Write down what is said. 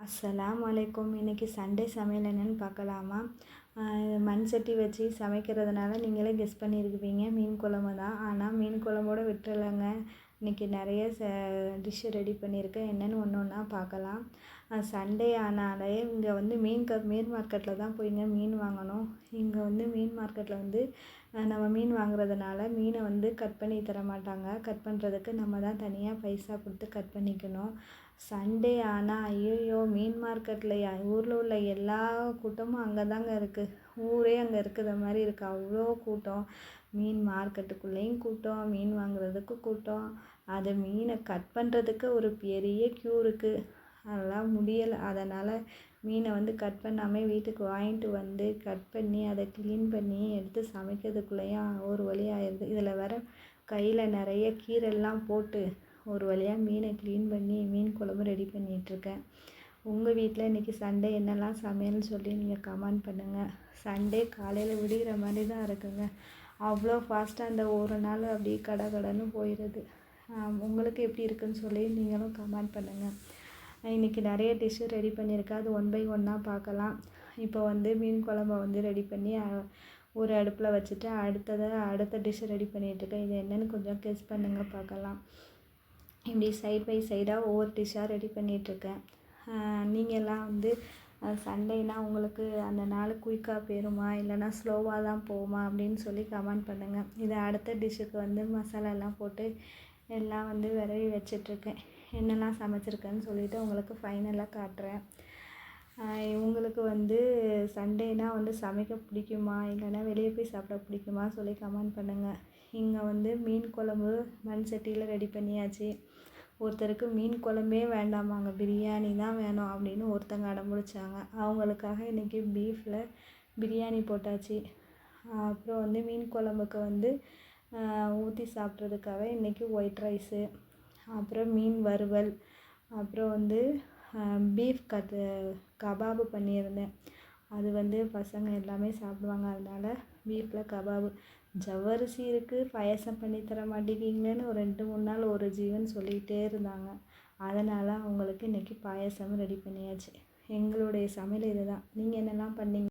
அஸ்ஸலாமு அலைக்கும். இன்றைக்கி சண்டே சமையல் என்னென்னு பார்க்கலாமா? மண் சட்டி வச்சு சமைக்கிறதுனால நீங்களே கெஸ் பண்ணியிருக்குவீங்க, மீன் குழம்பு தான். ஆனால் மீன் குழம்போடு விட்டுறலைங்க. இன்றைக்கி நிறைய டிஷ்ஷு ரெடி பண்ணியிருக்கேன். என்னென்னு ஒன்று ஒன்றா பார்க்கலாம். சண்டே ஆனாலே இங்கே வந்து மீன் மார்க்கெட்டில் தான் போய்ங்க மீன் வாங்கணும். இங்கே வந்து மீன் மார்க்கெட்டில் வந்து நம்ம மீன் வாங்குறதுனால மீனை வந்து கட் பண்ணி தர மாட்டாங்க. கட் பண்ணுறதுக்கு நம்ம தான் தனியாக பைசா கொடுத்து கட் பண்ணிக்கணும். சண்டே ஆனால் ஐயோ, மீன் மார்க்கெட்டில் ஊரில் உள்ள எல்லா கூட்டமும் அங்கே தாங்க இருக்குது. ஊரே அங்கே இருக்கிற மாதிரி இருக்குது. அவ்வளோ கூட்டம். மீன் மார்க்கெட்டுக்குள்ளேயும் கூட்டம், மீன் வாங்குறதுக்கு கூட்டம், அதை மீனை கட் பண்ணுறதுக்கு ஒரு பெரிய க்யூ இருக்குது. அதெல்லாம் முடியலை. அதனால் மீனை வந்து கட் பண்ணாமல் வீட்டுக்கு வாங்கிட்டு வந்து கட் பண்ணி அதை க்ளீன் பண்ணி எடுத்து சமைக்கிறதுக்குள்ளேயும் ஒரு வழி ஆயிடுது. இதில் வேற கையில் நிறைய கீரெல்லாம் போட்டு ஒரு வழியாக மீனை க்ளீன் பண்ணி மீன் குழம்பு ரெடி பண்ணிகிட்ருக்கேன். உங்கள் வீட்டில் இன்றைக்கி சண்டே என்னெல்லாம் சமையல்னு சொல்லி நீங்கள் கமெண்ட் பண்ணுங்கள். சண்டே காலையில் விடிகிற மாதிரி தான் இருக்குங்க. அவ்வளோ ஃபாஸ்ட்டாக அந்த ஒரு நாள் அப்படியே கடன்னு போயிடுது. உங்களுக்கு எப்படி இருக்குதுன்னு சொல்லி நீங்களும் கமெண்ட் பண்ணுங்கள். இன்றைக்கி நிறைய டிஷ்ஷு ரெடி பண்ணியிருக்கேன். அது 1 by 1 பார்க்கலாம். இப்போ வந்து மீன் குழம்ப வந்து ரெடி பண்ணி ஒரு அடுப்பில் வச்சுட்டு அடுத்த டிஷ்ஷு ரெடி பண்ணிகிட்ருக்கேன். இது என்னென்னு கொஞ்சம் கெஸ் பண்ணுங்கள் பார்க்கலாம். இப்படி சைட் பை சைடாக ஒவ்வொரு டிஷ்ஷாக ரெடி பண்ணிகிட்ருக்கேன். நீங்கள்லாம் வந்து சண்டேனா உங்களுக்கு அந்த நாள் குயிக்காக போயிடுமா இல்லைனா ஸ்லோவாக தான் போகுமா அப்படின்னு சொல்லி கமெண்ட் பண்ணுங்கள். இதை அடுத்த டிஷ்ஷுக்கு வந்து மசாலாலாம் போட்டு எல்லாம் வந்து விரவி வச்சிட்ருக்கேன். என்னெல்லாம் சமைச்சிருக்கேன்னு சொல்லிவிட்டு உங்களுக்கு ஃபைனலாக காட்டுறேன். உங்களுக்கு வந்து சண்டேனா வந்து சமைக்க பிடிக்குமா இல்லைனா வெளியே போய் சாப்பிட பிடிக்குமா சொல்லி கமெண்ட் பண்ணுங்கள். இங்கே வந்து மீன் குழம்பு மண் சட்டியில் ரெடி பண்ணியாச்சு. ஒருத்தருக்கு மீன் குழம்பே வேண்டாமாங்க, பிரியாணி தான் வேணும் அப்படின்னு ஒருத்தங்க அடம்பிடிச்சாங்க. அவங்களுக்காக இன்றைக்கி பீஃபில் பிரியாணி போட்டாச்சு. அப்புறம் வந்து மீன் குழம்புக்கு வந்து ஊற்றி சாப்பிட்றதுக்காக இன்றைக்கி ஒயிட் ரைஸு, அப்புறம் மீன் வறுவல், அப்புறம் வந்து பீஃப் கபாபு பண்ணியிருந்தேன். அது வந்து பசங்க எல்லாமே சாப்பிடுவாங்க. அதனால் பீஃபில் கபாபு. ஜவ்வரிசி இருக்குது, பாயசம் பண்ணி தர மாட்டேங்கிங்கன்னு ஒரு 2-3 நாள் ஒரு ஜீவன் சொல்லிகிட்டே இருந்தாங்க. அதனால் அவங்களுக்கு இன்றைக்கி பாயசம் ரெடி பண்ணியாச்சு. எங்களுடைய சமையல் இது தான். நீங்கள் என்னெல்லாம் பண்ணீங்க?